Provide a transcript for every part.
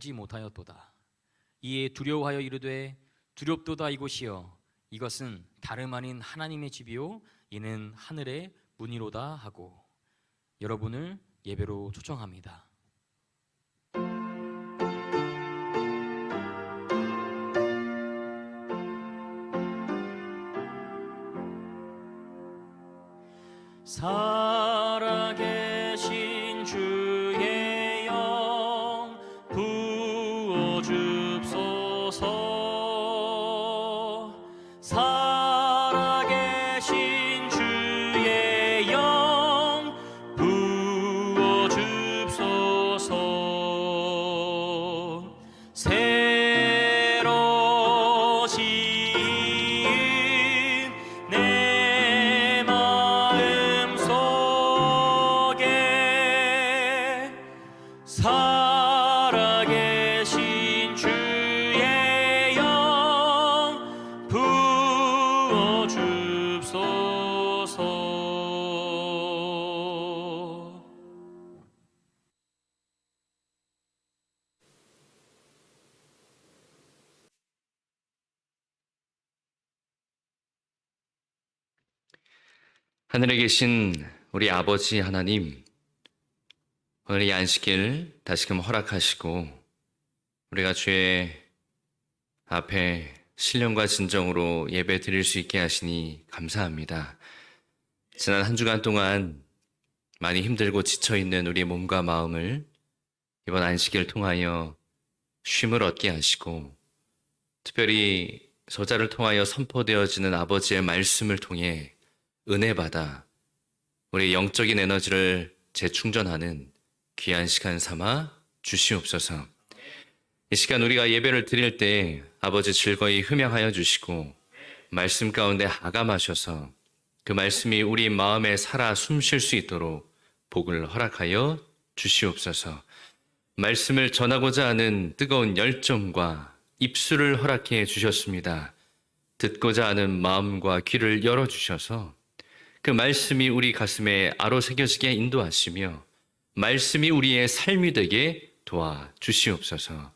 하지 못하였도다. 이에 두려워하여 이르되 두렵도다 이곳이여 이것은 다름 아닌 하나님의 집이요 이는 하늘의 문이로다 하고 여러분을 예배로 초청합니다. 살아계신 주의 영 부어줍소서. 살아계신 주의 영 부어줍소서. 새로 지은 내 마음 속에 살아계신 주의 영 부어줍소서. 하늘에 계신 우리 아버지 하나님, 오늘 이 안식일 다시금 허락하시고 우리가 주의 앞에 신령과 진정으로 예배 드릴 수 있게 하시니 감사합니다. 지난 한 주간 동안 많이 힘들고 지쳐있는 우리의 몸과 마음을 이번 안식일을 통하여 쉼을 얻게 하시고 특별히 저자를 통하여 선포되어지는 아버지의 말씀을 통해 은혜 받아 우리의 영적인 에너지를 재충전하는 귀한 시간 삼아 주시옵소서. 이 시간 우리가 예배를 드릴 때 아버지 즐거이 흠양하여 주시고 말씀 가운데 하감하셔서 그 말씀이 우리 마음에 살아 숨쉴 수 있도록 복을 허락하여 주시옵소서. 말씀을 전하고자 하는 뜨거운 열정과 입술을 허락해 주셨습니다. 듣고자 하는 마음과 귀를 열어주셔서 그 말씀이 우리 가슴에 아로새겨지게 인도하시며 말씀이 우리의 삶이 되게 도와주시옵소서.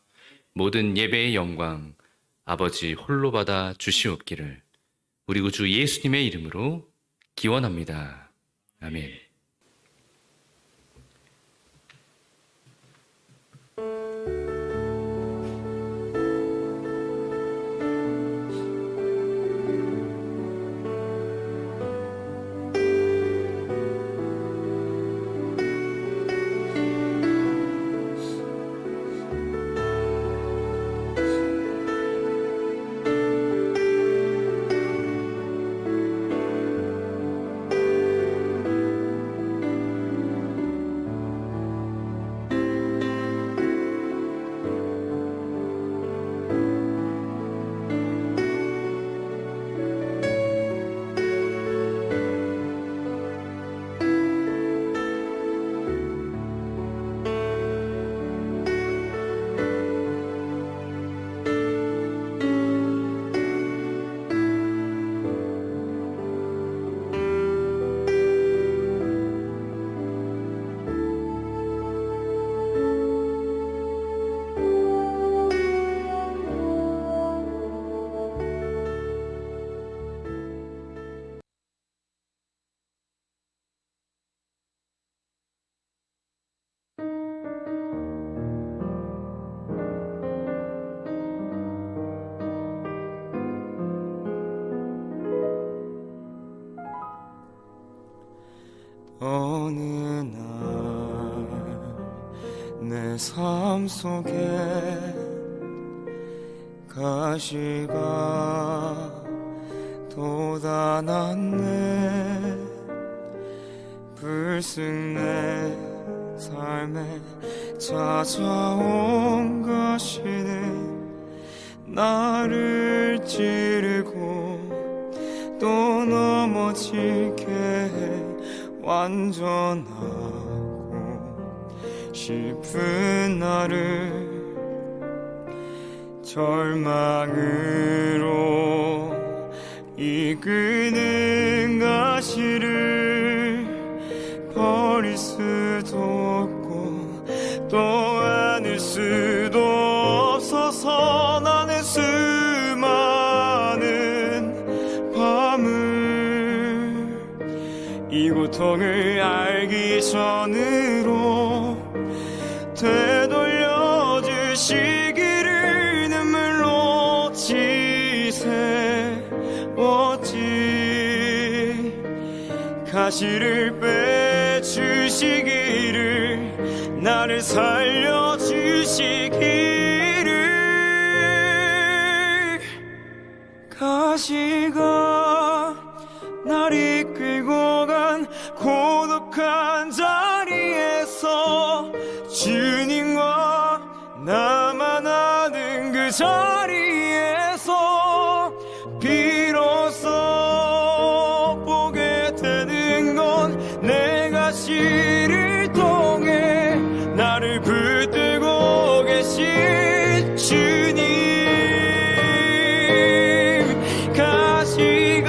모든 예배의 영광 아버지 홀로 받아 주시옵기를 우리 구주 예수님의 이름으로 기원합니다. 아멘. 어느 날 내 삶 속에 가시가 돋아났네. 불쑥 내 삶에 찾아온 가시는 나를 찌르고 또 넘어지게 해 완전하고 싶은 나를 절망으로 이끄는 가시를 버릴 수도 없고 또 안을 수도 고통을 알기 전으로 되돌려 주시기를 눈물로 지새웠지. 가시를 빼주시기를, 나를 살려주시기를. 가시가 날 이끌고 간 고독한 자리에서 주님과 나만 아는 그 자리에서 비로소 보게 되는 건 내 가시를 통해 나를 붙들고 계신 주님. 가시가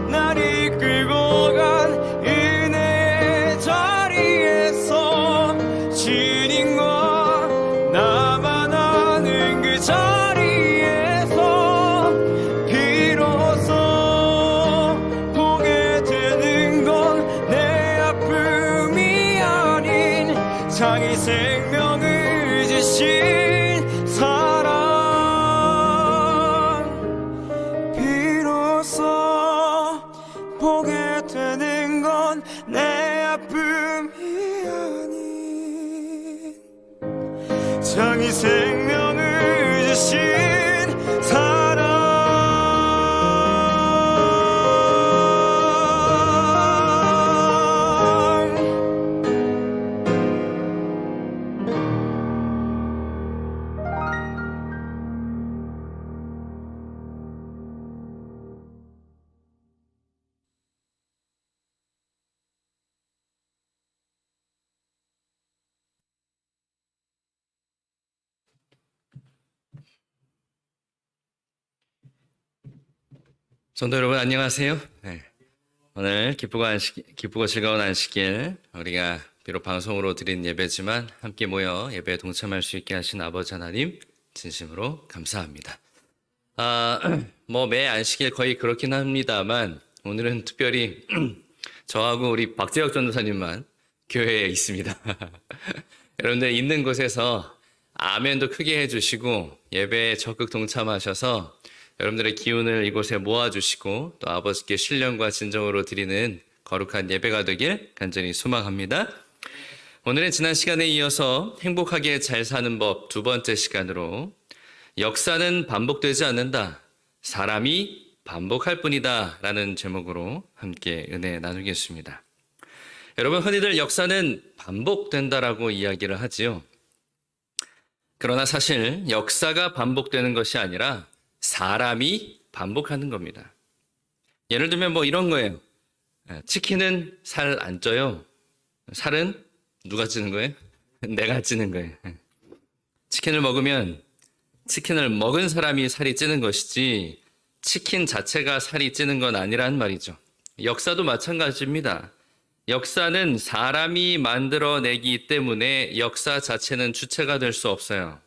날 이끌고 간 은혜의 자리에서 주님과 나만 아는 그 자리에서 비로소 보게 되는 건 내 아픔이 아닌 자기 생명을 주신 사랑. 비로소 보게 되는 건 내 아픔이 아닌 자기 생명을 주신 사랑. 성도 여러분 안녕하세요. 네. 오늘 기쁘고 즐거운 안식일, 우리가 비록 방송으로 드린 예배지만 함께 모여 예배에 동참할 수 있게 하신 아버지 하나님 진심으로 감사합니다. 매 안식일 거의 그렇긴 합니다만 오늘은 특별히 저하고 우리 박재혁 전도사님만 교회에 있습니다. 여러분들 있는 곳에서 아멘도 크게 해주시고 예배에 적극 동참하셔서 여러분들의 기운을 이곳에 모아주시고 또 아버지께 신령과 진정으로 드리는 거룩한 예배가 되길 간절히 소망합니다. 오늘은 지난 시간에 이어서 행복하게 잘 사는 법 두 번째 시간으로 역사는 반복되지 않는다, 사람이 반복할 뿐이다 라는 제목으로 함께 은혜 나누겠습니다. 여러분, 흔히들 역사는 반복된다라고 이야기를 하지요. 그러나 사실 역사가 반복되는 것이 아니라 사람이 반복하는 겁니다. 예를 들면 이런 거예요. 치킨은 살 안 쪄요. 살은 누가 찌는 거예요? 내가 찌는 거예요. 치킨을 먹으면 치킨을 먹은 사람이 살이 찌는 것이지 치킨 자체가 살이 찌는 건 아니란 말이죠. 역사도 마찬가지입니다. 역사는 사람이 만들어내기 때문에 역사 자체는 주체가 될 수 없어요.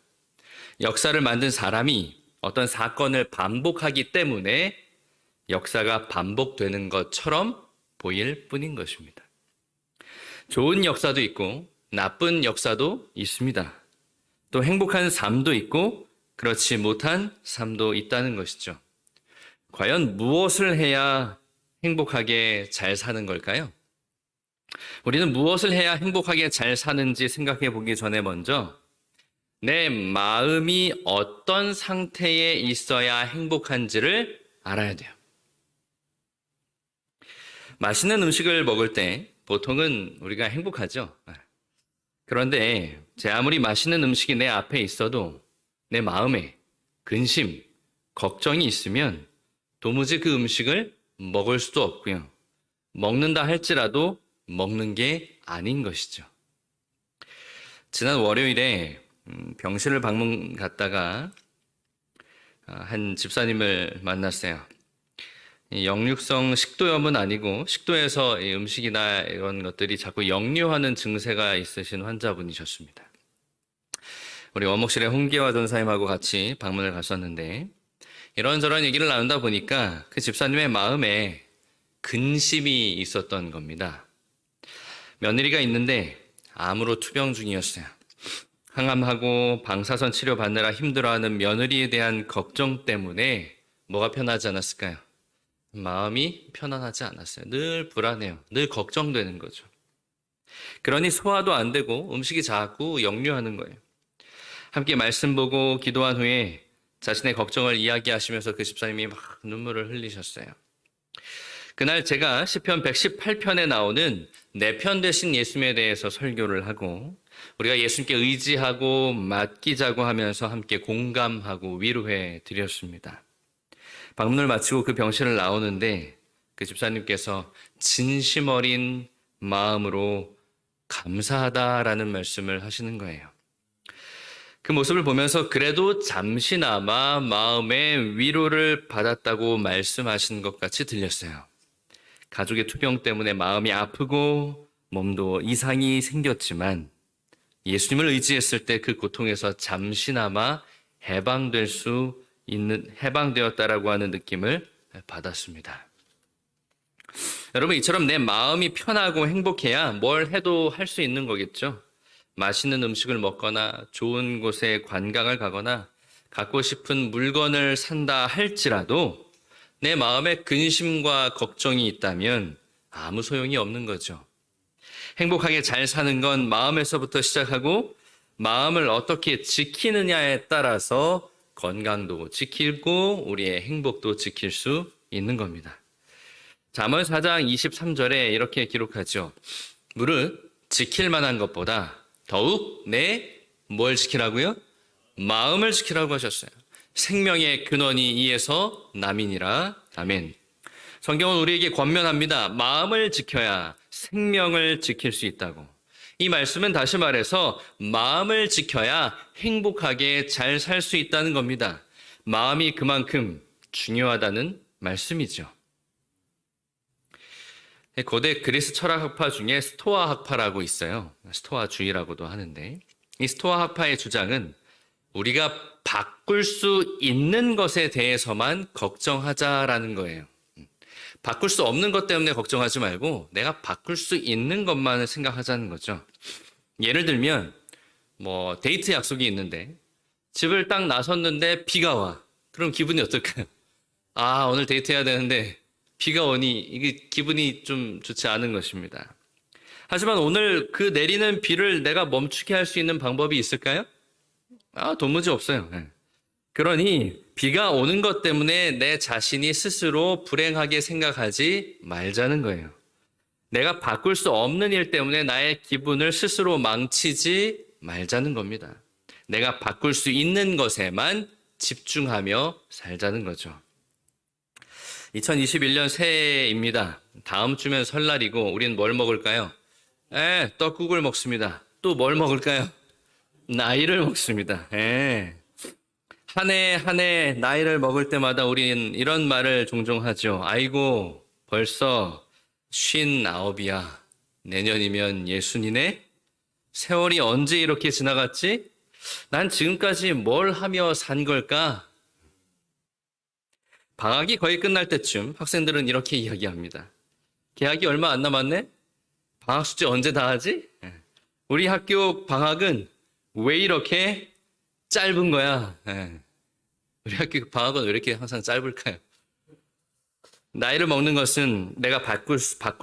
역사를 만든 사람이 어떤 사건을 반복하기 때문에 역사가 반복되는 것처럼 보일 뿐인 것입니다. 좋은 역사도 있고 나쁜 역사도 있습니다. 또 행복한 삶도 있고 그렇지 못한 삶도 있다는 것이죠. 과연 무엇을 해야 행복하게 잘 사는 걸까요? 우리는 무엇을 해야 행복하게 잘 사는지 생각해 보기 전에 먼저 내 마음이 어떤 상태에 있어야 행복한지를 알아야 돼요. 맛있는 음식을 먹을 때 보통은 우리가 행복하죠. 그런데 제 아무리 맛있는 음식이 내 앞에 있어도 내 마음에 근심, 걱정이 있으면 도무지 그 음식을 먹을 수도 없고요. 먹는다 할지라도 먹는 게 아닌 것이죠. 지난 월요일에 병실을 방문 갔다가 한 집사님을 만났어요. 역류성 식도염은 아니고 식도에서 음식이나 이런 것들이 자꾸 역류하는 증세가 있으신 환자분이셨습니다. 우리 원목실의 홍기화 전사님하고 같이 방문을 갔었는데 이런저런 얘기를 나누다 보니까 그 집사님의 마음에 근심이 있었던 겁니다. 며느리가 있는데 암으로 투병 중이었어요. 항암하고 방사선 치료 받느라 힘들어하는 며느리에 대한 걱정 때문에 뭐가 편하지 않았을까요? 마음이 편안하지 않았어요. 늘 불안해요. 늘 걱정되는 거죠. 그러니 소화도 안 되고 음식이 자꾸 역류하는 거예요. 함께 말씀 보고 기도한 후에 자신의 걱정을 이야기하시면서 그 집사님이 막 눈물을 흘리셨어요. 그날 제가 시편 118편에 나오는 내 편 되신 예수님에 대해서 설교를 하고 우리가 예수님께 의지하고 맡기자고 하면서 함께 공감하고 위로해 드렸습니다. 방문을 마치고 그 병실을 나오는데 그 집사님께서 진심 어린 마음으로 감사하다라는 말씀을 하시는 거예요. 그 모습을 보면서 그래도 잠시나마 마음의 위로를 받았다고 말씀하신 것 같이 들렸어요. 가족의 투병 때문에 마음이 아프고 몸도 이상이 생겼지만 예수님을 의지했을 때 그 고통에서 잠시나마 해방되었다라고 하는 느낌을 받았습니다. 여러분, 이처럼 내 마음이 편하고 행복해야 뭘 해도 할 수 있는 거겠죠. 맛있는 음식을 먹거나 좋은 곳에 관광을 가거나 갖고 싶은 물건을 산다 할지라도 내 마음에 근심과 걱정이 있다면 아무 소용이 없는 거죠. 행복하게 잘 사는 건 마음에서부터 시작하고 마음을 어떻게 지키느냐에 따라서 건강도 지키고 우리의 행복도 지킬 수 있는 겁니다. 잠언 4장 23절에 이렇게 기록하죠. 무릇 지킬 만한 것보다 더욱 뭘 지키라고요? 마음을 지키라고 하셨어요. 생명의 근원이 이에서 남이니라. 아멘. 성경은 우리에게 권면합니다. 마음을 지켜야 생명을 지킬 수 있다고. 이 말씀은 다시 말해서 마음을 지켜야 행복하게 잘 살 수 있다는 겁니다. 마음이 그만큼 중요하다는 말씀이죠. 고대 그리스 철학 학파 중에 스토아 학파라고 있어요. 스토아주의라고도 하는데 이 스토아 학파의 주장은 우리가 바꿀 수 있는 것에 대해서만 걱정하자라는 거예요. 바꿀 수 없는 것 때문에 걱정하지 말고 내가 바꿀 수 있는 것만 생각하자는 거죠. 예를 들면 데이트 약속이 있는데 집을 딱 나섰는데 비가 와. 그럼 기분이 어떨까요? 아, 오늘 데이트해야 되는데 비가 오니 이게 기분이 좀 좋지 않은 것입니다. 하지만 오늘 그 내리는 비를 내가 멈추게 할 수 있는 방법이 있을까요? 도무지 없어요. 그러니 비가 오는 것 때문에 내 자신이 스스로 불행하게 생각하지 말자는 거예요. 내가 바꿀 수 없는 일 때문에 나의 기분을 스스로 망치지 말자는 겁니다. 내가 바꿀 수 있는 것에만 집중하며 살자는 거죠. 2021년 새해입니다. 다음 주면 설날이고 우리는 뭘 먹을까요? 떡국을 먹습니다. 또 뭘 먹을까요? 나이를 먹습니다. 한 해 한 해 나이를 먹을 때마다 우리는 이런 말을 종종 하죠. 아이고 벌써 59이야. 내년이면 60이네. 세월이 언제 이렇게 지나갔지? 난 지금까지 뭘 하며 산 걸까? 방학이 거의 끝날 때쯤 학생들은 이렇게 이야기합니다. 개학이 얼마 안 남았네? 방학 숙제 언제 다 하지? 우리 학교 방학은 왜 이렇게 짧은 거야? 우리 학교 방학은 왜 이렇게 항상 짧을까요? 나이를 먹는 것은 내가 바꿀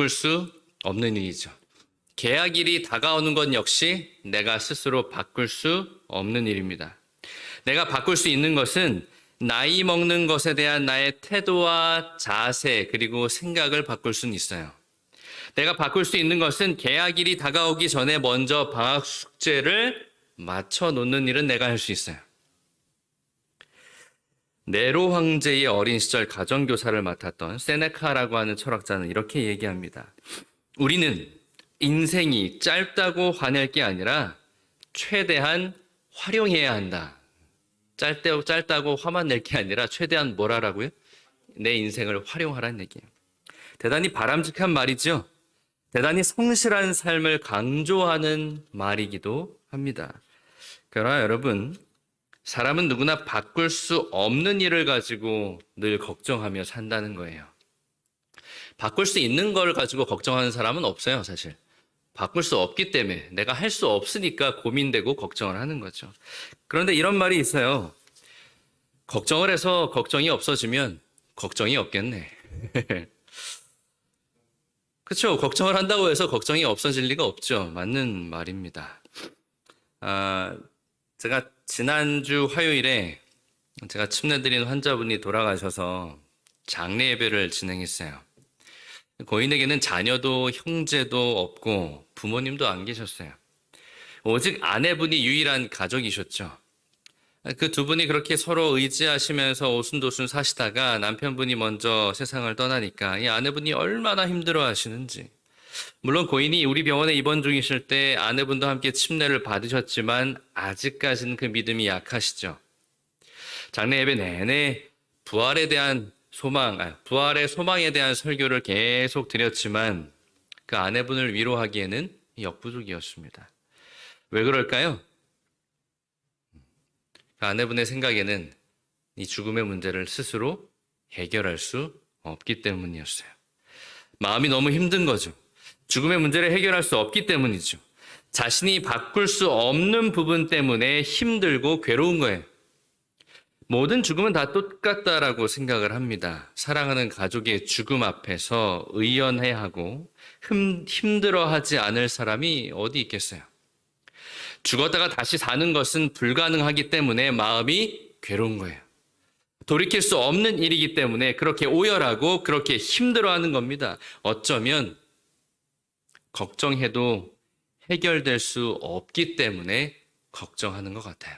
수 없는 일이죠. 개학일이 다가오는 것 역시 내가 스스로 바꿀 수 없는 일입니다. 내가 바꿀 수 있는 것은 나이 먹는 것에 대한 나의 태도와 자세 그리고 생각을 바꿀 수는 있어요. 내가 바꿀 수 있는 것은 개학일이 다가오기 전에 먼저 방학 숙제를 맞춰 놓는 일은 내가 할 수 있어요. 네로 황제의 어린 시절 가정교사를 맡았던 세네카라고 하는 철학자는 이렇게 얘기합니다. 우리는 인생이 짧다고 화낼 게 아니라 최대한 활용해야 한다. 짧다고 화만 낼 게 아니라 최대한 뭘 하라고요? 내 인생을 활용하라는 얘기예요. 대단히 바람직한 말이죠. 대단히 성실한 삶을 강조하는 말이기도 합니다. 그러나 여러분, 사람은 누구나 바꿀 수 없는 일을 가지고 늘 걱정하며 산다는 거예요. 바꿀 수 있는 걸 가지고 걱정하는 사람은 없어요, 사실. 바꿀 수 없기 때문에, 내가 할 수 없으니까 고민되고 걱정을 하는 거죠. 그런데 이런 말이 있어요. 걱정을 해서 걱정이 없어지면 걱정이 없겠네. 그렇죠. 걱정을 한다고 해서 걱정이 없어질 리가 없죠. 맞는 말입니다. 제가 지난주 화요일에 제가 침례드린 환자분이 돌아가셔서 장례 예배를 진행했어요. 고인에게는 자녀도 형제도 없고 부모님도 안 계셨어요. 오직 아내분이 유일한 가족이셨죠. 그 두 분이 그렇게 서로 의지하시면서 오순도순 사시다가 남편분이 먼저 세상을 떠나니까 이 아내분이 얼마나 힘들어 하시는지. 물론 고인이 우리 병원에 입원 중이실 때 아내분도 함께 침례를 받으셨지만 아직까지는 그 믿음이 약하시죠. 장례 예배 내내 부활에 대한 부활의 소망에 대한 설교를 계속 드렸지만 그 아내분을 위로하기에는 역부족이었습니다. 왜 그럴까요? 그 아내분의 생각에는 이 죽음의 문제를 스스로 해결할 수 없기 때문이었어요. 마음이 너무 힘든 거죠. 죽음의 문제를 해결할 수 없기 때문이죠. 자신이 바꿀 수 없는 부분 때문에 힘들고 괴로운 거예요. 모든 죽음은 다 똑같다라고 생각을 합니다. 사랑하는 가족의 죽음 앞에서 의연해하고 힘들어하지 않을 사람이 어디 있겠어요. 죽었다가 다시 사는 것은 불가능하기 때문에 마음이 괴로운 거예요. 돌이킬 수 없는 일이기 때문에 그렇게 오열하고 그렇게 힘들어하는 겁니다. 어쩌면 걱정해도 해결될 수 없기 때문에 걱정하는 것 같아요.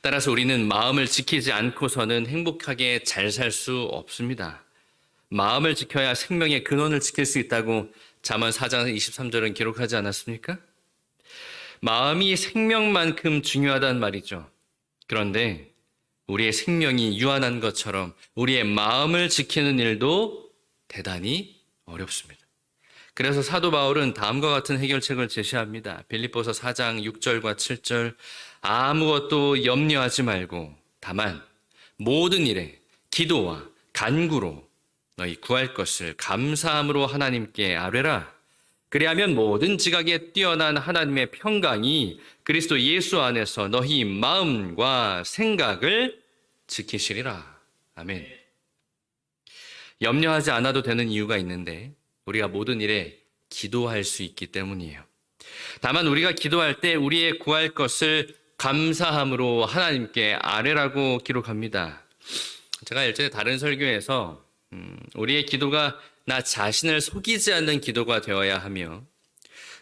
따라서 우리는 마음을 지키지 않고서는 행복하게 잘 살 수 없습니다. 마음을 지켜야 생명의 근원을 지킬 수 있다고 잠언 4장 23절은 기록하지 않았습니까? 마음이 생명만큼 중요하단 말이죠. 그런데 우리의 생명이 유한한 것처럼 우리의 마음을 지키는 일도 대단히 어렵습니다. 그래서 사도 바울은 다음과 같은 해결책을 제시합니다. 빌립보서 4장 6절과 7절 아무것도 염려하지 말고 다만 모든 일에 기도와 간구로 너희 구할 것을 감사함으로 하나님께 아뢰라. 그리하면 모든 지각에 뛰어난 하나님의 평강이 그리스도 예수 안에서 너희 마음과 생각을 지키시리라. 아멘. 염려하지 않아도 되는 이유가 있는데 우리가 모든 일에 기도할 수 있기 때문이에요. 다만 우리가 기도할 때 우리의 구할 것을 감사함으로 하나님께 아뢰라고 기록합니다. 제가 일전에 다른 설교에서 우리의 기도가 나 자신을 속이지 않는 기도가 되어야 하며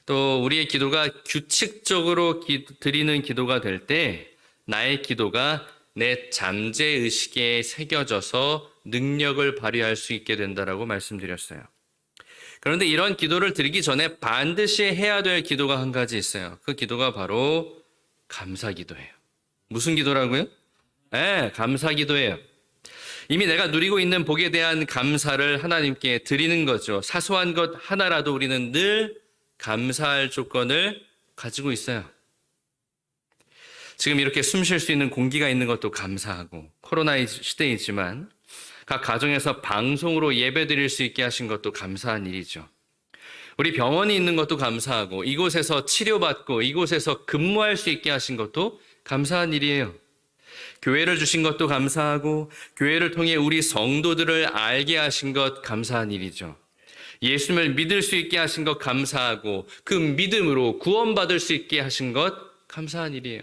또 우리의 기도가 규칙적으로 드리는 기도가 될 때 나의 기도가 내 잠재의식에 새겨져서 능력을 발휘할 수 있게 된다라고 말씀드렸어요. 그런데 이런 기도를 드리기 전에 반드시 해야 될 기도가 한 가지 있어요. 그 기도가 바로 감사 기도예요. 무슨 기도라고요? 네, 감사 기도예요. 이미 내가 누리고 있는 복에 대한 감사를 하나님께 드리는 거죠. 사소한 것 하나라도 우리는 늘 감사할 조건을 가지고 있어요. 지금 이렇게 숨 쉴 수 있는 공기가 있는 것도 감사하고 코로나 시대이지만 각 가정에서 방송으로 예배 드릴 수 있게 하신 것도 감사한 일이죠. 우리 병원이 있는 것도 감사하고 이곳에서 치료받고 이곳에서 근무할 수 있게 하신 것도 감사한 일이에요. 교회를 주신 것도 감사하고 교회를 통해 우리 성도들을 알게 하신 것 감사한 일이죠. 예수님을 믿을 수 있게 하신 것 감사하고 그 믿음으로 구원받을 수 있게 하신 것 감사한 일이에요.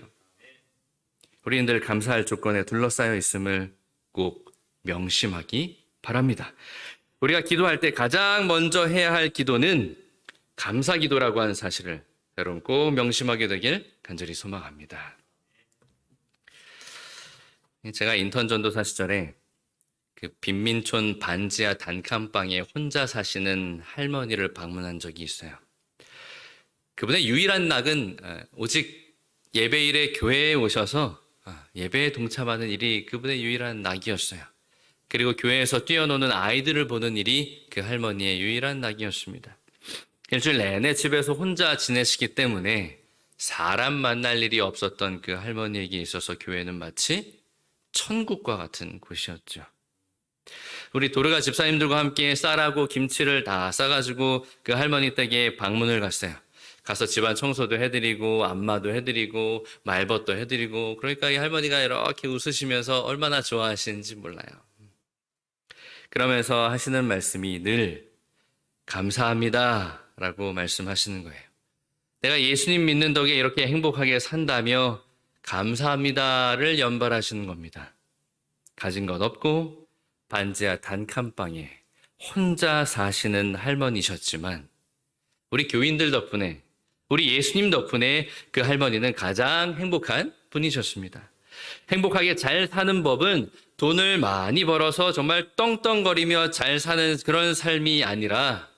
우리는 감사할 조건에 둘러싸여 있음을 꼭 명심하기 바랍니다. 우리가 기도할 때 가장 먼저 해야 할 기도는 감사 기도라고 하는 사실을 여러분 꼭 명심하게 되길 간절히 소망합니다. 제가 인턴 전도사 시절에 그 빈민촌 반지하 단칸방에 혼자 사시는 할머니를 방문한 적이 있어요. 그분의 유일한 낙은 오직 예배일에 교회에 오셔서 예배에 동참하는 일이 그분의 유일한 낙이었어요. 그리고 교회에서 뛰어노는 아이들을 보는 일이 그 할머니의 유일한 낙이었습니다. 일주일 내내 집에서 혼자 지내시기 때문에 사람 만날 일이 없었던 그 할머니에게 있어서 교회는 마치 천국과 같은 곳이었죠. 우리 도르가 집사님들과 함께 쌀하고 김치를 다 싸가지고 그 할머니 댁에 방문을 갔어요. 가서 집안 청소도 해드리고 안마도 해드리고 말벗도 해드리고, 그러니까 이 할머니가 이렇게 웃으시면서 얼마나 좋아하시는지 몰라요. 그러면서 하시는 말씀이 늘 감사합니다 라고 말씀하시는 거예요. 내가 예수님 믿는 덕에 이렇게 행복하게 산다며 감사합니다를 연발하시는 겁니다. 가진 것 없고 반지하 단칸방에 혼자 사시는 할머니셨지만 우리 교인들 덕분에, 우리 예수님 덕분에 그 할머니는 가장 행복한 분이셨습니다. 행복하게 잘 사는 법은 돈을 많이 벌어서 정말 떵떵거리며 잘 사는 그런 삶이 아니라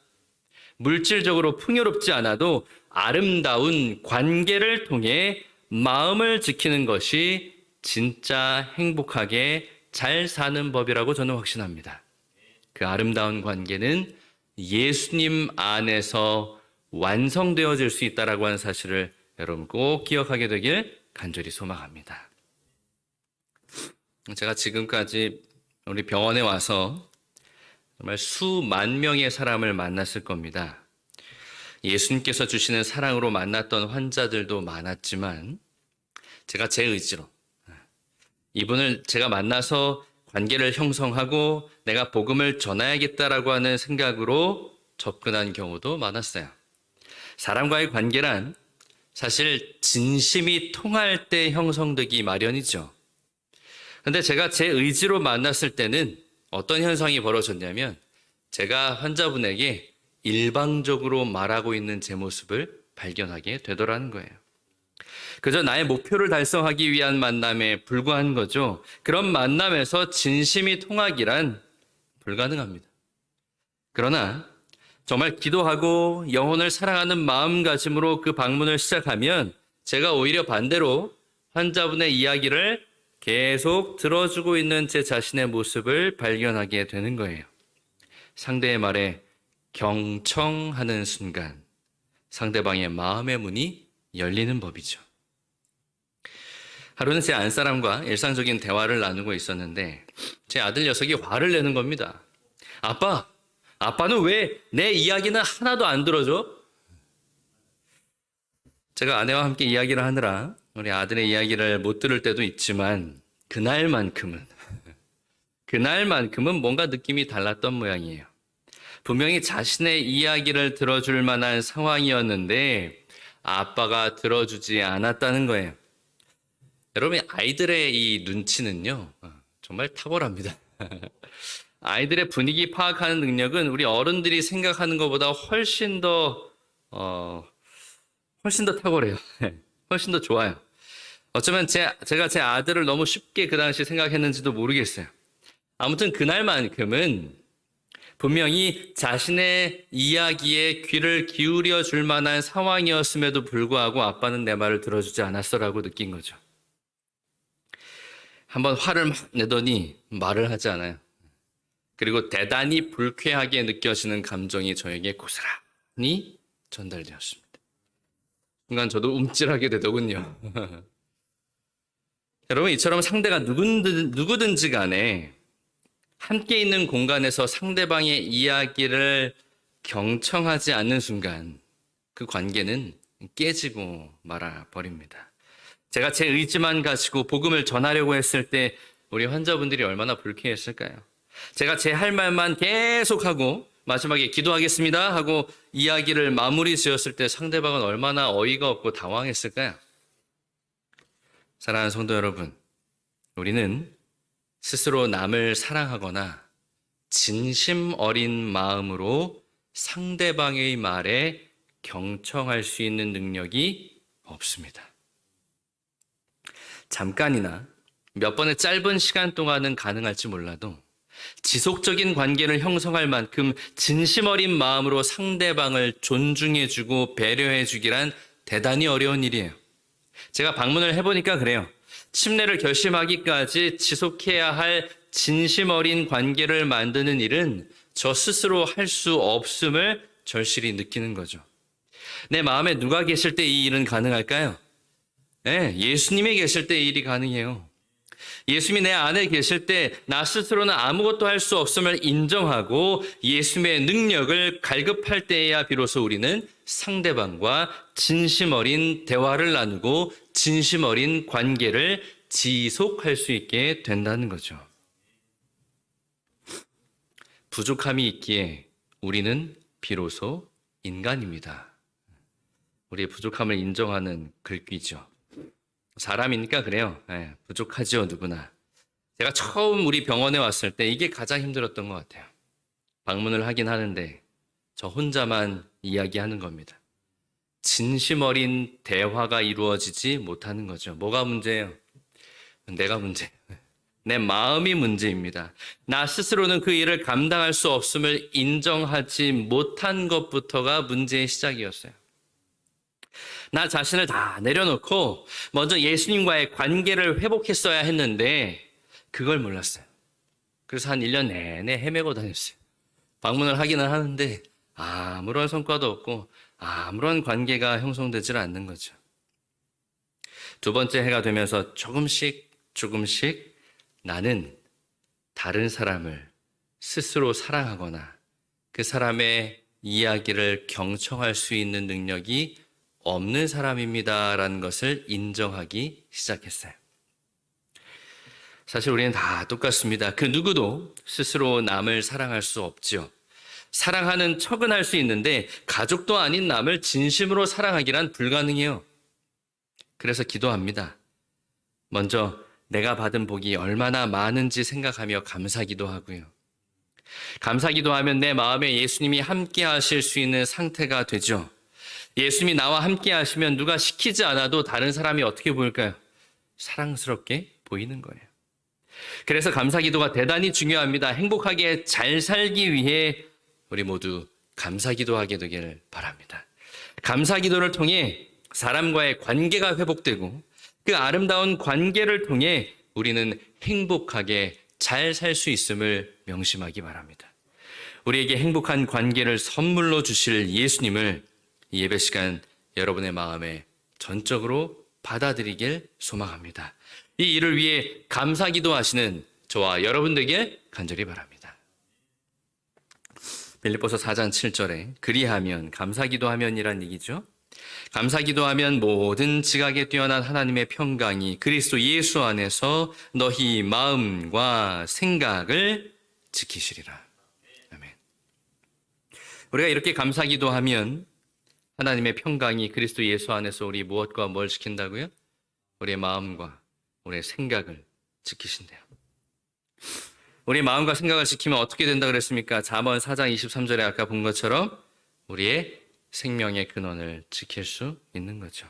물질적으로 풍요롭지 않아도 아름다운 관계를 통해 마음을 지키는 것이 진짜 행복하게 잘 사는 법이라고 저는 확신합니다. 그 아름다운 관계는 예수님 안에서 완성되어질 수 있다라고 하는 사실을 여러분 꼭 기억하게 되길 간절히 소망합니다. 제가 지금까지 우리 병원에 와서 정말 수만 명의 사람을 만났을 겁니다. 예수님께서 주시는 사랑으로 만났던 환자들도 많았지만 제가 제 의지로 이분을 제가 만나서 관계를 형성하고 내가 복음을 전해야겠다라고 하는 생각으로 접근한 경우도 많았어요. 사람과의 관계란 사실 진심이 통할 때 형성되기 마련이죠. 근데 제가 제 의지로 만났을 때는 어떤 현상이 벌어졌냐면 제가 환자분에게 일방적으로 말하고 있는 제 모습을 발견하게 되더라는 거예요. 그저 나의 목표를 달성하기 위한 만남에 불과한 거죠. 그런 만남에서 진심이 통하기란 불가능합니다. 그러나 정말 기도하고 영혼을 사랑하는 마음가짐으로 그 방문을 시작하면 제가 오히려 반대로 환자분의 이야기를 계속 들어주고 있는 제 자신의 모습을 발견하게 되는 거예요. 상대의 말에 경청하는 순간 상대방의 마음의 문이 열리는 법이죠. 하루는 제 안사람과 일상적인 대화를 나누고 있었는데 제 아들 녀석이 화를 내는 겁니다. 아빠는 왜 내 이야기는 하나도 안 들어줘? 제가 아내와 함께 이야기를 하느라 우리 아들의 이야기를 못 들을 때도 있지만 그날만큼은 뭔가 느낌이 달랐던 모양이에요. 분명히 자신의 이야기를 들어줄 만한 상황이었는데 아빠가 들어주지 않았다는 거예요. 여러분, 아이들의 이 눈치는요 정말 탁월합니다. 아이들의 분위기 파악하는 능력은 우리 어른들이 생각하는 것보다 훨씬 더 탁월해요. 훨씬 더 좋아요. 어쩌면 제가 제 아들을 너무 쉽게 그 당시 생각했는지도 모르겠어요. 아무튼 그날만큼은 분명히 자신의 이야기에 귀를 기울여 줄 만한 상황이었음에도 불구하고 아빠는 내 말을 들어주지 않았어라고 느낀 거죠. 한번 화를 막 내더니 말을 하지 않아요. 그리고 대단히 불쾌하게 느껴지는 감정이 저에게 고스란히 전달되었습니다. 순간 저도 움찔하게 되더군요. 여러분, 이처럼 상대가 누구든지 간에 함께 있는 공간에서 상대방의 이야기를 경청하지 않는 순간 그 관계는 깨지고 말아버립니다. 제가 제 의지만 가지고 복음을 전하려고 했을 때 우리 환자분들이 얼마나 불쾌했을까요? 제가 제 할 말만 계속하고 마지막에 기도하겠습니다 하고 이야기를 마무리 지었을 때 상대방은 얼마나 어이가 없고 당황했을까요? 사랑하는 성도 여러분, 우리는 스스로 남을 사랑하거나 진심 어린 마음으로 상대방의 말에 경청할 수 있는 능력이 없습니다. 잠깐이나 몇 번의 짧은 시간 동안은 가능할지 몰라도 지속적인 관계를 형성할 만큼 진심 어린 마음으로 상대방을 존중해주고 배려해주기란 대단히 어려운 일이에요. 제가 방문을 해보니까 그래요. 침례를 결심하기까지 지속해야 할 진심 어린 관계를 만드는 일은 저 스스로 할 수 없음을 절실히 느끼는 거죠. 내 마음에 누가 계실 때 이 일은 가능할까요? 네, 예수님이 계실 때 이 일이 가능해요. 예수님이 내 안에 계실 때 나 스스로는 아무것도 할 수 없음을 인정하고 예수님의 능력을 갈급할 때에야 비로소 우리는 상대방과 진심 어린 대화를 나누고 진심 어린 관계를 지속할 수 있게 된다는 거죠. 부족함이 있기에 우리는 비로소 인간입니다. 우리의 부족함을 인정하는 글귀죠. 사람이니까 그래요. 부족하죠, 누구나. 제가 처음 우리 병원에 왔을 때 이게 가장 힘들었던 것 같아요. 방문을 하긴 하는데 저 혼자만 이야기하는 겁니다. 진심 어린 대화가 이루어지지 못하는 거죠. 뭐가 문제예요? 내가 문제예요. 내 마음이 문제입니다. 나 스스로는 그 일을 감당할 수 없음을 인정하지 못한 것부터가 문제의 시작이었어요. 나 자신을 다 내려놓고 먼저 예수님과의 관계를 회복했어야 했는데 그걸 몰랐어요. 그래서 한 1년 내내 헤매고 다녔어요. 방문을 하기는 하는데 아무런 성과도 없고 아무런 관계가 형성되질 않는 거죠. 두 번째 해가 되면서 조금씩 나는 다른 사람을 스스로 사랑하거나 그 사람의 이야기를 경청할 수 있는 능력이 없는 사람입니다라는 것을 인정하기 시작했어요. 사실 우리는 다 똑같습니다. 그 누구도 스스로 남을 사랑할 수 없죠. 사랑하는 척은 할 수 있는데 가족도 아닌 남을 진심으로 사랑하기란 불가능해요. 그래서 기도합니다. 먼저 내가 받은 복이 얼마나 많은지 생각하며 감사기도 하고요. 감사기도 하면 내 마음에 예수님이 함께 하실 수 있는 상태가 되죠. 예수님이 나와 함께 하시면 누가 시키지 않아도 다른 사람이 어떻게 보일까요? 사랑스럽게 보이는 거예요. 그래서 감사기도가 대단히 중요합니다. 행복하게 잘 살기 위해 우리 모두 감사기도하게 되기를 바랍니다. 감사기도를 통해 사람과의 관계가 회복되고 그 아름다운 관계를 통해 우리는 행복하게 잘 살 수 있음을 명심하기 바랍니다. 우리에게 행복한 관계를 선물로 주실 예수님을 이 예배 시간 여러분의 마음에 전적으로 받아들이길 소망합니다. 이 일을 위해 감사기도 하시는 저와 여러분 되길 간절히 바랍니다. 빌립보서 4장 7절에 그리하면 감사기도하면이란 얘기죠. 감사기도하면 모든 지각에 뛰어난 하나님의 평강이 그리스도 예수 안에서 너희 마음과 생각을 지키시리라. 아멘. 우리가 이렇게 감사기도하면 하나님의 평강이 그리스도 예수 안에서 우리 무엇과 뭘 지킨다고요? 우리의 마음과 우리의 생각을 지키신대요. 우리의 마음과 생각을 지키면 어떻게 된다 그랬습니까? 잠언 4장 23절에 아까 본 것처럼 우리의 생명의 근원을 지킬 수 있는 거죠.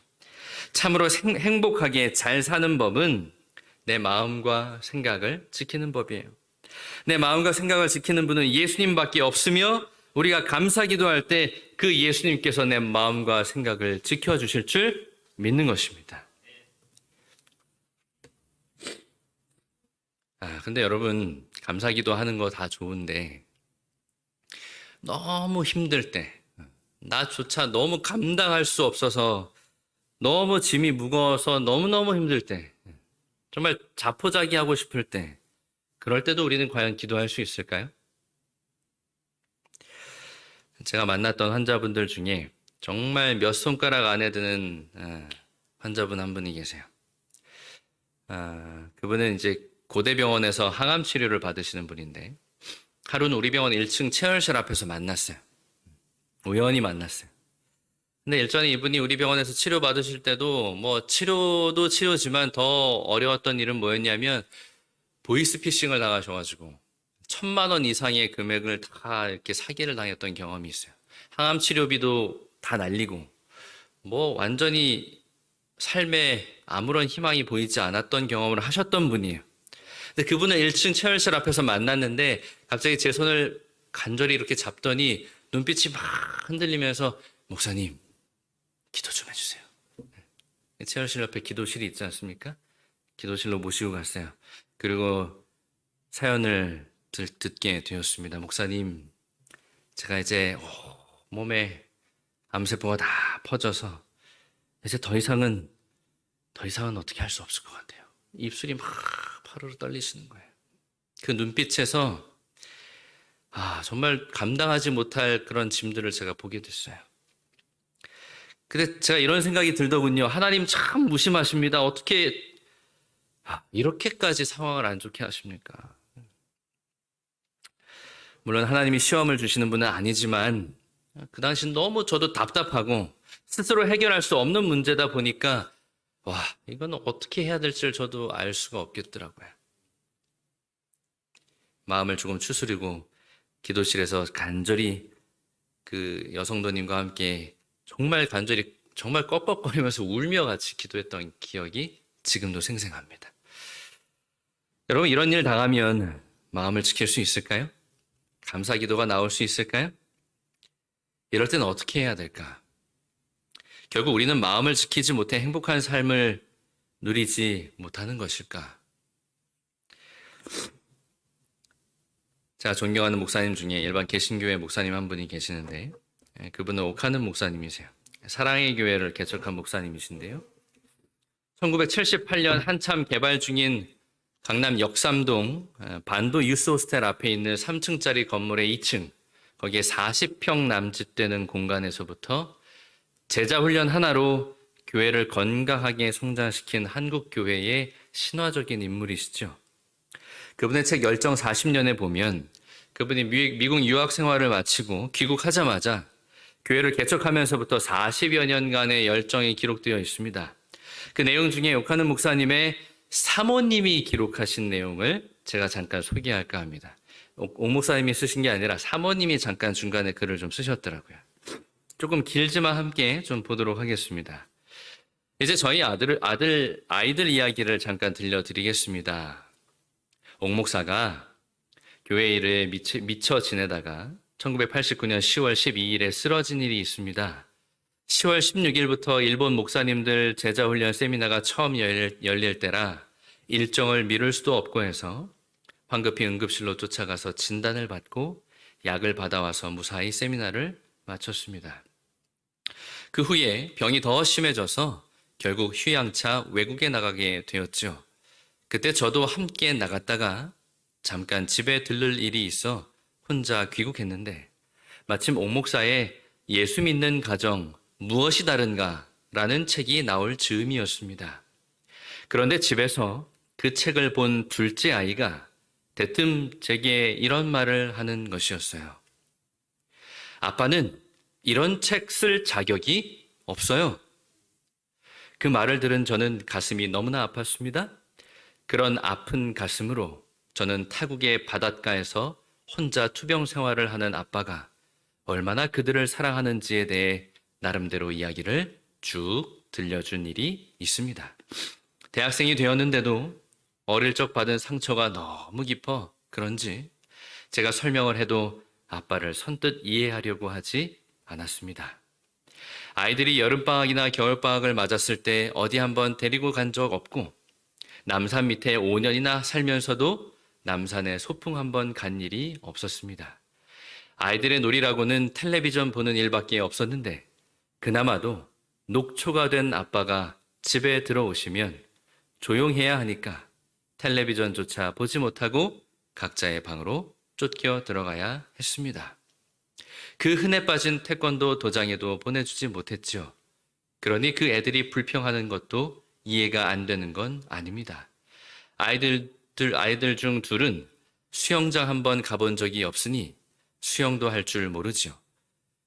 참으로 행복하게 잘 사는 법은 내 마음과 생각을 지키는 법이에요. 내 마음과 생각을 지키는 분은 예수님밖에 없으며 우리가 감사기도할 때 그 예수님께서 내 마음과 생각을 지켜주실 줄 믿는 것입니다. 근데 여러분, 감사기도 하는 거 다 좋은데 너무 힘들 때, 나조차 너무 감당할 수 없어서 너무 짐이 무거워서 너무너무 힘들 때, 정말 자포자기하고 싶을 때, 그럴 때도 우리는 과연 기도할 수 있을까요? 제가 만났던 환자분들 중에 정말 몇 손가락 안에 드는 환자분 한 분이 계세요. 그분은 이제 고대병원에서 항암 치료를 받으시는 분인데 하루는 우리 병원 1층 체열실 앞에서 만났어요. 우연히 만났어요. 근데 일전에 이분이 우리 병원에서 치료 받으실 때도 뭐 치료도 치료지만 더 어려웠던 일은 뭐였냐면 보이스피싱을 당하셔가지고 1,000만 원 이상의 금액을 다 이렇게 사기를 당했던 경험이 있어요. 항암 치료비도 다 날리고 뭐 완전히 삶에 아무런 희망이 보이지 않았던 경험을 하셨던 분이에요. 근데 그분은 1층 체열실 앞에서 만났는데 갑자기 제 손을 간절히 이렇게 잡더니 눈빛이 막 흔들리면서 목사님 기도 좀 해주세요. 체열실 옆에 기도실이 있지 않습니까? 기도실로 모시고 갔어요. 그리고 사연을 듣게 되었습니다. 목사님, 제가 이제 몸에 암세포가 다 퍼져서 이제 더 이상은 어떻게 할 수 없을 것 같아요. 입술이 막 파르르 떨리시는 거예요. 그 눈빛에서 정말 감당하지 못할 그런 짐들을 제가 보게 됐어요. 근데 제가 이런 생각이 들더군요. 하나님 참 무심하십니다. 어떻게 이렇게까지 상황을 안 좋게 하십니까? 물론 하나님이 시험을 주시는 분은 아니지만 그 당시 너무 저도 답답하고 스스로 해결할 수 없는 문제다 보니까 이건 어떻게 해야 될지를 저도 알 수가 없겠더라고요. 마음을 조금 추스리고 기도실에서 간절히 그 여성도님과 함께 정말 간절히 정말 꺽꺽거리면서 울며 같이 기도했던 기억이 지금도 생생합니다. 여러분, 이런 일 당하면 마음을 지킬 수 있을까요? 감사 기도가 나올 수 있을까요? 이럴 때는 어떻게 해야 될까? 결국 우리는 마음을 지키지 못해 행복한 삶을 누리지 못하는 것일까? 제가 존경하는 목사님 중에 일반 개신교회 목사님 한 분이 계시는데 그분은 오카는 목사님이세요. 사랑의 교회를 개척한 목사님이신데요. 1978년 한참 개발 중인 강남 역삼동 반도 유스호스텔 앞에 있는 3층짜리 건물의 2층, 거기에 40평 남짓되는 공간에서부터 제자훈련 하나로 교회를 건강하게 성장시킨 한국교회의 신화적인 인물이시죠. 그분의 책 열정 40년에 보면 그분이 미국 유학 생활을 마치고 귀국하자마자 교회를 개척하면서부터 40여 년간의 열정이 기록되어 있습니다. 그 내용 중에 욕하는 목사님의 사모님이 기록하신 내용을 제가 잠깐 소개할까 합니다. 옥 목사님이 쓰신 게 아니라 사모님이 잠깐 중간에 글을 좀 쓰셨더라고요. 조금 길지만 함께 좀 보도록 하겠습니다. 이제 저희 아이들 이야기를 잠깐 들려드리겠습니다. 옥 목사가 교회 일에 미쳐 지내다가 1989년 10월 12일에 쓰러진 일이 있습니다. 10월 16일부터 일본 목사님들 제자훈련 세미나가 처음 열릴 때라 일정을 미룰 수도 없고 해서 황급히 응급실로 쫓아가서 진단을 받고 약을 받아와서 무사히 세미나를 마쳤습니다. 그 후에 병이 더 심해져서 결국 휴양차 외국에 나가게 되었죠. 그때 저도 함께 나갔다가 잠깐 집에 들를 일이 있어 혼자 귀국했는데 마침 옥 목사의 예수 믿는 가정 무엇이 다른가 라는 책이 나올 즈음이었습니다. 그런데 집에서 그 책을 본 둘째 아이가 대뜸 제게 이런 말을 하는 것이었어요. 아빠는 이런 책 쓸 자격이 없어요. 그 말을 들은 저는 가슴이 너무나 아팠습니다. 그런 아픈 가슴으로 저는 타국의 바닷가에서 혼자 투병 생활을 하는 아빠가 얼마나 그들을 사랑하는지에 대해 나름대로 이야기를 쭉 들려준 일이 있습니다. 대학생이 되었는데도 어릴 적 받은 상처가 너무 깊어 그런지 제가 설명을 해도 아빠를 선뜻 이해하려고 하지 않았습니다. 아이들이 여름방학이나 겨울방학을 맞았을 때 어디 한번 데리고 간 적 없고 남산 밑에 5년이나 살면서도 남산에 소풍 한번 간 일이 없었습니다. 아이들의 놀이라고는 텔레비전 보는 일밖에 없었는데 그나마도 녹초가 된 아빠가 집에 들어오시면 조용해야 하니까 텔레비전조차 보지 못하고 각자의 방으로 쫓겨 들어가야 했습니다. 그 흔해 빠진 태권도 도장에도 보내주지 못했죠. 그러니 그 애들이 불평하는 것도 이해가 안 되는 건 아닙니다. 아이들 중 둘은 수영장 한번 가본 적이 없으니 수영도 할 줄 모르죠.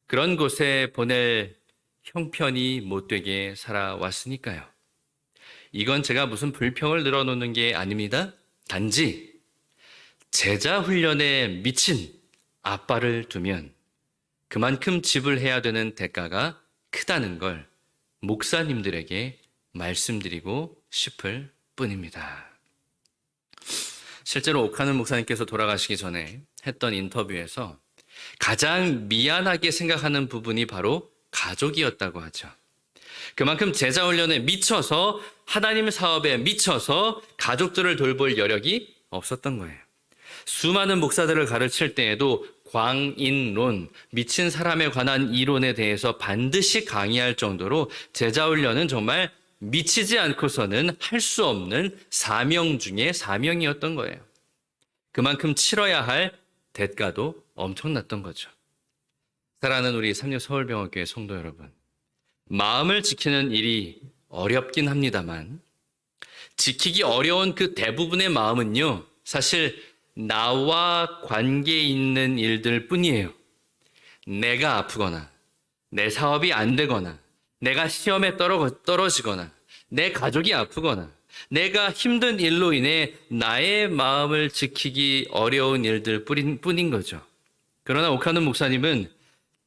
그런 곳에 보낼 형편이 못되게 살아왔으니까요. 이건 제가 무슨 불평을 늘어놓는 게 아닙니다. 단지 제자 훈련에 미친 아빠를 두면 그만큼 지불해야 되는 대가가 크다는 걸 목사님들에게 말씀드리고 싶을 뿐입니다. 실제로 옥하는 목사님께서 돌아가시기 전에 했던 인터뷰에서 가장 미안하게 생각하는 부분이 바로 가족이었다고 하죠. 그만큼 제자훈련에 미쳐서 하나님 사업에 미쳐서 가족들을 돌볼 여력이 없었던 거예요. 수많은 목사들을 가르칠 때에도 광인론, 미친 사람에 관한 이론에 대해서 반드시 강의할 정도로 제자훈련은 정말 미치지 않고서는 할 수 없는 사명 중에 사명이었던 거예요. 그만큼 치러야 할 대가도 엄청났던 거죠. 사랑하는 우리 삼육 서울병원교회 성도 여러분, 마음을 지키는 일이 어렵긴 합니다만 지키기 어려운 그 대부분의 마음은요, 사실 나와 관계 있는 일들 뿐이에요. 내가 아프거나 내 사업이 안 되거나 내가 시험에 떨어지거나 내 가족이 아프거나 내가 힘든 일로 인해 나의 마음을 지키기 어려운 일들 뿐인 거죠. 그러나 오카노 목사님은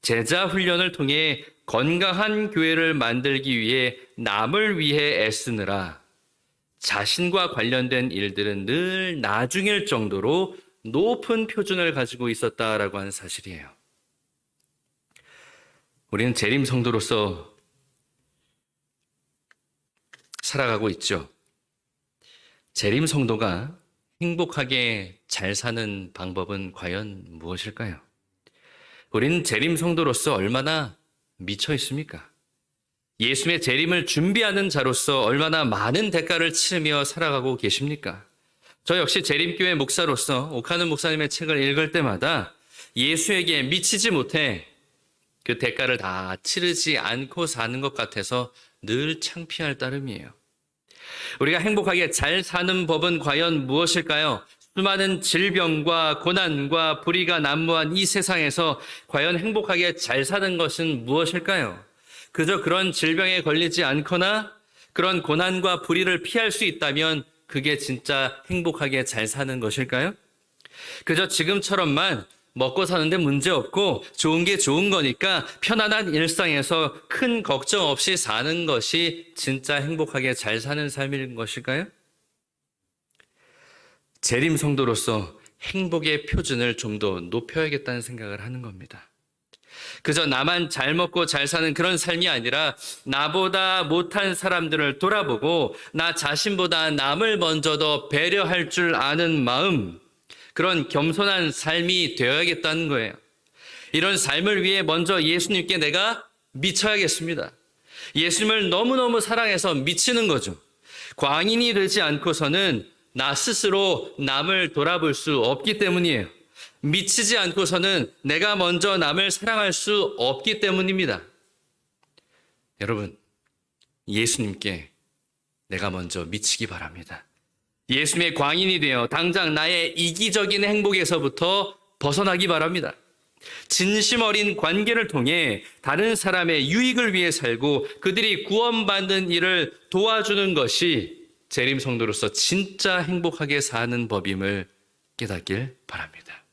제자 훈련을 통해 건강한 교회를 만들기 위해 남을 위해 애쓰느라 자신과 관련된 일들은 늘 나중일 정도로 높은 표준을 가지고 있었다라고 하는 사실이에요. 우리는 재림 성도로서 살아가고 있죠. 재림 성도가 행복하게 잘 사는 방법은 과연 무엇일까요? 우리는 재림 성도로서 얼마나 미쳐 있습니까? 예수님의 재림을 준비하는 자로서 얼마나 많은 대가를 치르며 살아가고 계십니까? 저 역시 재림교회 목사로서 오카노 목사님의 책을 읽을 때마다 예수에게 미치지 못해 그 대가를 다 치르지 않고 사는 것 같아서 늘 창피할 따름이에요. 우리가 행복하게 잘 사는 법은 과연 무엇일까요? 수많은 질병과 고난과 불의가 난무한 이 세상에서 과연 행복하게 잘 사는 것은 무엇일까요? 그저 그런 질병에 걸리지 않거나 그런 고난과 불의를 피할 수 있다면 그게 진짜 행복하게 잘 사는 것일까요? 그저 지금처럼만 먹고 사는데 문제 없고 좋은 게 좋은 거니까 편안한 일상에서 큰 걱정 없이 사는 것이 진짜 행복하게 잘 사는 삶인 것일까요? 재림 성도로서 행복의 표준을 좀 더 높여야겠다는 생각을 하는 겁니다. 그저 나만 잘 먹고 잘 사는 그런 삶이 아니라 나보다 못한 사람들을 돌아보고 나 자신보다 남을 먼저 더 배려할 줄 아는 마음, 그런 겸손한 삶이 되어야겠다는 거예요. 이런 삶을 위해 먼저 예수님께 내가 미쳐야겠습니다. 예수님을 너무너무 사랑해서 미치는 거죠. 광인이 되지 않고서는 나 스스로 남을 돌아볼 수 없기 때문이에요. 미치지 않고서는 내가 먼저 남을 사랑할 수 없기 때문입니다. 여러분, 예수님께 내가 먼저 미치기 바랍니다. 예수님의 광인이 되어 당장 나의 이기적인 행복에서부터 벗어나기 바랍니다. 진심 어린 관계를 통해 다른 사람의 유익을 위해 살고 그들이 구원받는 일을 도와주는 것이 재림 성도로서 진짜 행복하게 사는 법임을 깨닫길 바랍니다.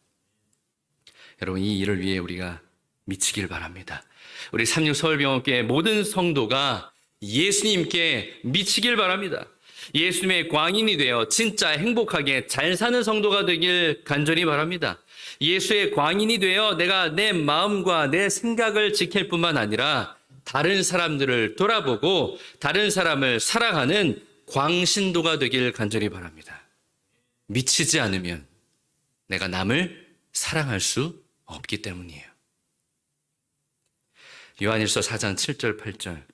여러분, 이 일을 위해 우리가 미치길 바랍니다. 우리 삼육 서울병원교회 모든 성도가 예수님께 미치길 바랍니다. 예수님의 광인이 되어 진짜 행복하게 잘 사는 성도가 되길 간절히 바랍니다. 예수의 광인이 되어 내가 내 마음과 내 생각을 지킬 뿐만 아니라 다른 사람들을 돌아보고 다른 사람을 사랑하는 광신도가 되길 간절히 바랍니다. 미치지 않으면 내가 남을 사랑할 수 없기 때문이에요. 요한일서 4장 7절 8절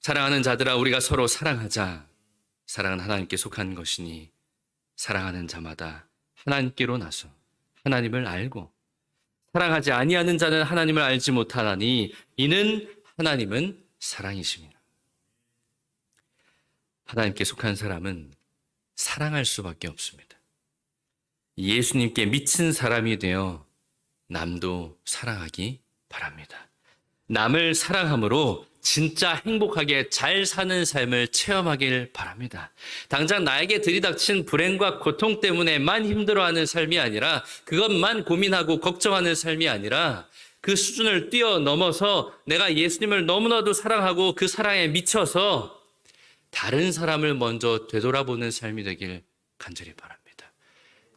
사랑하는 자들아 우리가 서로 사랑하자. 사랑은 하나님께 속한 것이니 사랑하는 자마다 하나님께로 나서 하나님을 알고 사랑하지 아니하는 자는 하나님을 알지 못하나니 이는 하나님은 사랑이십니다. 하나님께 속한 사람은 사랑할 수밖에 없습니다. 예수님께 미친 사람이 되어 남도 사랑하기 바랍니다. 남을 사랑함으로 진짜 행복하게 잘 사는 삶을 체험하길 바랍니다. 당장 나에게 들이닥친 불행과 고통 때문에만 힘들어하는 삶이 아니라 그것만 고민하고 걱정하는 삶이 아니라 그 수준을 뛰어넘어서 내가 예수님을 너무나도 사랑하고 그 사랑에 미쳐서 다른 사람을 먼저 되돌아보는 삶이 되길 간절히 바랍니다.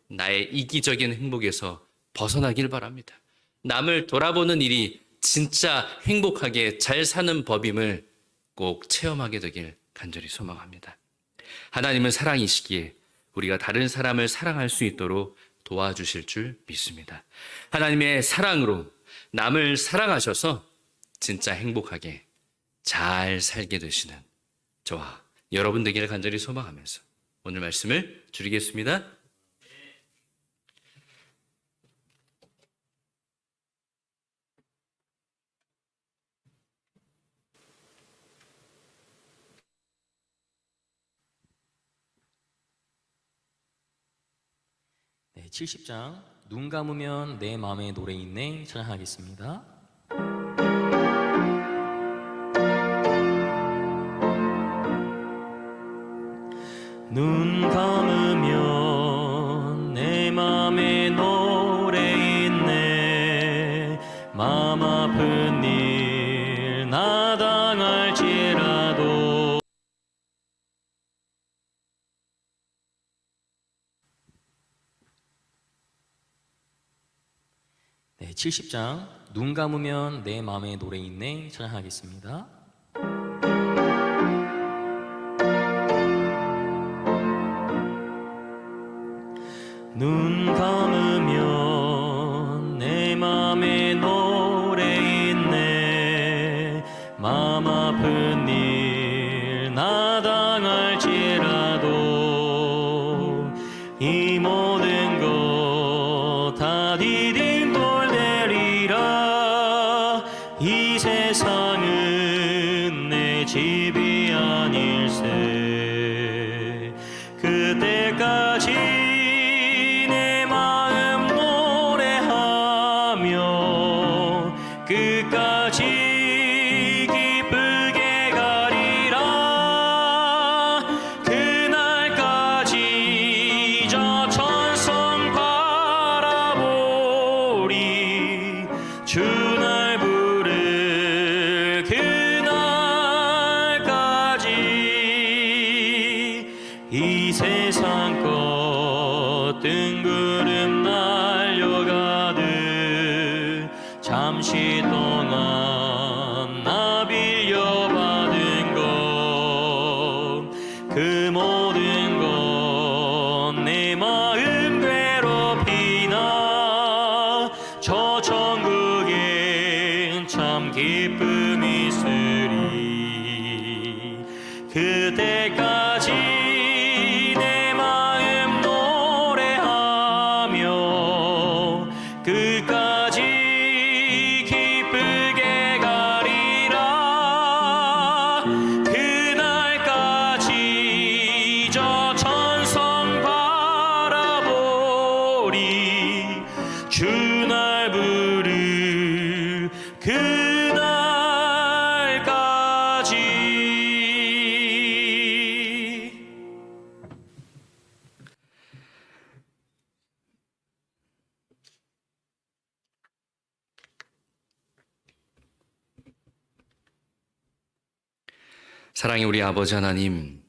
나의 이기적인 행복에서 벗어나길 바랍니다. 남을 돌아보는 일이 진짜 행복하게 잘 사는 법임을 꼭 체험하게 되길 간절히 소망합니다. 하나님은 사랑이시기에 우리가 다른 사람을 사랑할 수 있도록 도와주실 줄 믿습니다. 하나님의 사랑으로 남을 사랑하셔서 진짜 행복하게 잘 살게 되시는 저와 여러분 되기를 간절히 소망하면서 오늘 말씀을 줄이겠습니다. 네, 70장 눈 감으면 내 마음에 노래 있네 찬양하겠습니다. 눈 감으면 내 맘에 노래 있네 마음 아픈 일 나 당할지라도 네, 70장 눈 감으면 내 맘에 노래 있네 찬양하겠습니다. 눈 감으면 내 맘에 노래 있네 마음 아픈 일 나 당할지라도 이 모든 것 다 디딤돌 되리라 이 세상은 내 집이 아닐세 그때까지 끝까지 기쁘게 가리라 그날까지 저 천성 바라보리 주 날 부를 그날까지 이 세상 것 뜬구름 날려가듯 잠시 동안 나 빌려받은 것 그 모든 것 내 마음 괴롭히나 저 천국엔 참 기쁨이 있으리 그때까지 내 마음 노래하며 끝까지 기쁘게 가리라 그날까지 저 천성 바라보리 주 날 부를 그날까지 사랑의 우리 아버지 하나님,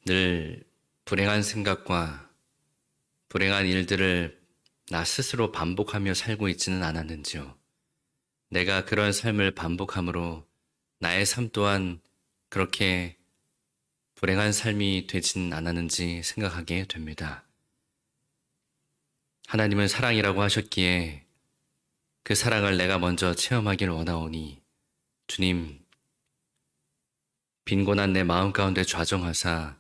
늘 불행한 생각과 불행한 일들을 나 스스로 반복하며 살고 있지는 않았는지요. 내가 그런 삶을 반복함으로 나의 삶 또한 그렇게 불행한 삶이 되진 않았는지 생각하게 됩니다. 하나님은 사랑이라고 하셨기에 그 사랑을 내가 먼저 체험하길 원하오니 주님, 빈곤한 내 마음 가운데 좌정하사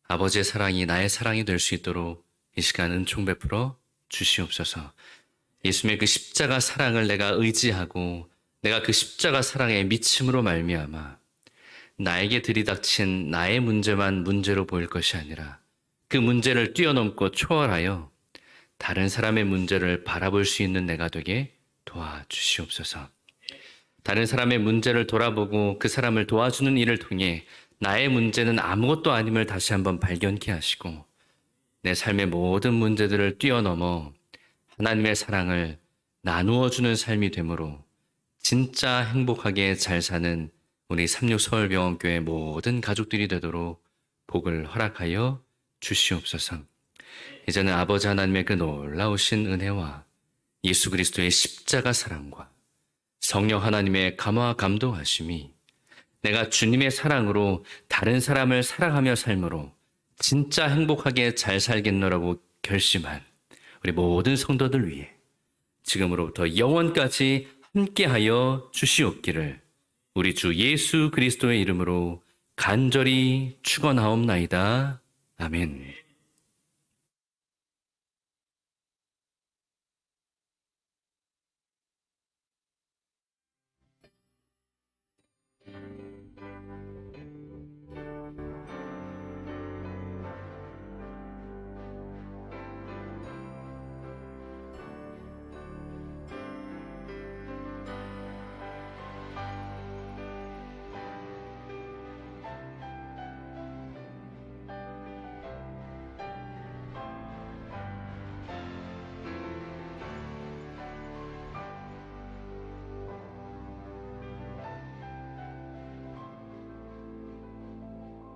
아버지의 사랑이 나의 사랑이 될 수 있도록 이 시간 은총 베풀어 주시옵소서. 예수님의 그 십자가 사랑을 내가 의지하고 내가 그 십자가 사랑에 미침으로 말미암아 나에게 들이닥친 나의 문제만 문제로 보일 것이 아니라 그 문제를 뛰어넘고 초월하여 다른 사람의 문제를 바라볼 수 있는 내가 되게 도와주시옵소서. 다른 사람의 문제를 돌아보고 그 사람을 도와주는 일을 통해 나의 문제는 아무것도 아님을 다시 한번 발견케 하시고 내 삶의 모든 문제들을 뛰어넘어 하나님의 사랑을 나누어주는 삶이 되므로 진짜 행복하게 잘 사는 우리 36서울병원교회 모든 가족들이 되도록 복을 허락하여 주시옵소서. 이제는 아버지 하나님의 그 놀라우신 은혜와 예수 그리스도의 십자가 사랑과 성령 하나님의 감화 감동하심이 내가 주님의 사랑으로 다른 사람을 사랑하며 삶으로 진짜 행복하게 잘 살겠노라고 결심한 우리 모든 성도들 위해 지금으로부터 영원까지 함께하여 주시옵기를 우리 주 예수 그리스도의 이름으로 간절히 축원하옵나이다. 아멘.